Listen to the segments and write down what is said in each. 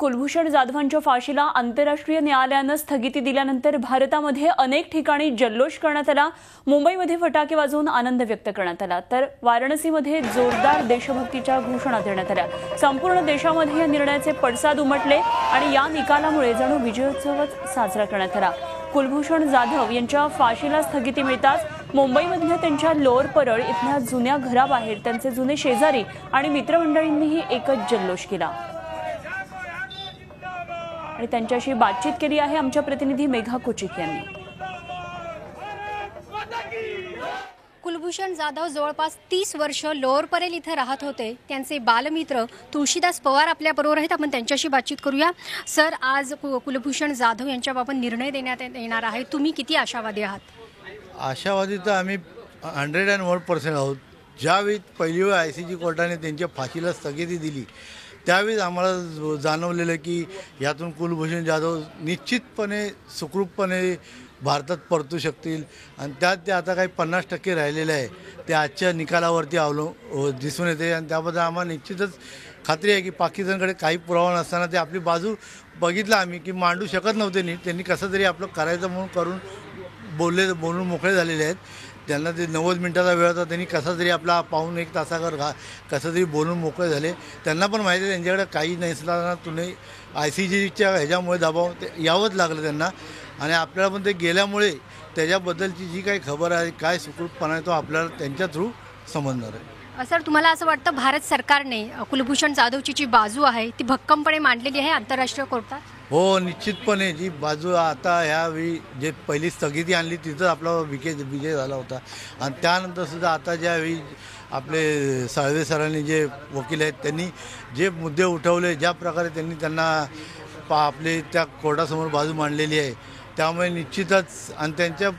कुलभूषण जाधवांच्या फाशीला आंतरराष्ट्रीय न्यायालयानं स्थगिती दिल्यानंतर भारतामध्ये अनेक ठिकाणी जल्लोष करण्यात आला। मुंबईमध्ये फटाके वाजवून आनंद व्यक्त करण्यात आला, तर वाराणसीमध्ये जोरदार देशभक्तीच्या घोषणा देण्यात आल्या। संपूर्ण देशामध्ये या निर्णयाचे पडसाद उमटले आणि या निकालामुळे जणू विजयोत्सवच साजरा करण्यात आला। कुलभूषण जाधव यांच्या फाशीला स्थगिती मिळताच मुंबईमधल्या त्यांच्या लोअर परळ इथल्या जुन्या घराबाहेर त्यांचे जुने शेजारी आणि मित्रमंडळींनीही एकच जल्लोष केला आणि त्यांच्याशी बातचीत केली आहे आमच्या प्रतिनिधी मेघा कुचिक यांनी। कुलभूषण जाधव जवळपास 30 वर्ष लोअर परेल इथे राहत होते। त्यांचे बालमित्र तुळशीदास पवार आपल्या बरोबर आहेत, आपण त्यांच्याशी बातचीत करूया। सर, आज कुलभूषण जाधव यांच्याबाबत निर्णय देण्यात येणार आहे, तुम्ही किती आशावादी आहात? आशावादी तर आम्ही 101% आहोत। ज्यावेळी पहिली वेळ ICJ कोर्टाने त्यांच्या फाशीला स्थगिती दिली त्यावेळी आम्हाला जाणवलेलं की यातून कुलभूषण जाधव निश्चितपणे सुखरूपपणे भारतात परतू शकतील आणि त्यात ते आता काही 50% राहिलेले आहे ते आजच्या निकालावरती दिसून येते आणि त्याबद्दल आम्हाला निश्चितच खात्री आहे की पाकिस्तानकडे काही पुरावा नसताना ते आपली बाजू बघितला आम्ही की मांडू शकत नव्हते नीट, त्यांनी कसं तरी आपलं करायचं म्हणून करून बोलून मोकळे झालेले आहेत। त्यांना ते 90 मिनिटाचा वेळ होता, त्यांनी कसा तरी आपला पाऊण एक तासावर कसं तरी बोलून मोकळे झाले। त्यांना पण माहिती आहे त्यांच्याकडे काही नसताना तुम्ही ICJच्या ह्याच्यामुळे दबाव ते यावंच लागलं त्यांना आणि आपल्याला पण ते गेल्यामुळे त्याच्याबद्दलची जी काही खबर आहे काय सुखरूपपणा आहे तो आपल्याला त्यांच्या थ्रू समजणार आहे। सर, तुम्हाला असं वाटतं भारत सरकारने कुलभूषण जाधवची जी बाजू आहे ती भक्कमपणे मांडलेली आहे आंतरराष्ट्रीय कोर्टात? हो, निश्चितपणे जी बाजू आता ह्यावेळी जे पहिली स्थगिती आणली तिथंच आपला विजय झाला होता आणि त्यानंतरसुद्धा आता ज्यावेळी आपले साळवे सरांनी जे वकील आहेत त्यांनी जे मुद्दे उठवले, ज्या प्रकारे त्यांना आपले त्या कोर्टासमोर बाजू मांडलेली आहे त्यामुळे निश्चितच आणि त्यांच्या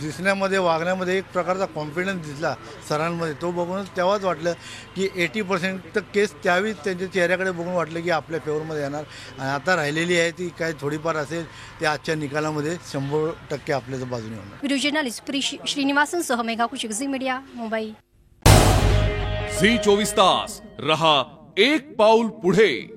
दिसण्यामध्ये वागण्यामध्ये एक प्रकारचा कॉन्फिडन्स दिसला सरांमध्ये, तो बघूनच तेव्हाच वाटलं की 80% तर केस त्यावेळीच त्यांच्या चेहऱ्याकडे बघून वाटलं की आपल्या फेवरमध्ये येणार आणि आता राहिलेली आहे ती काय थोडीफार असेल ते आजच्या निकालामध्ये 100% आपल्या बाजूने होणार। व्हिडिओ जर्नलिस्ट श्रीनिवासनसह Megha Kuchik, Zee media, Mumbai. Zee 24 तास रहा एक पाऊल पुढे।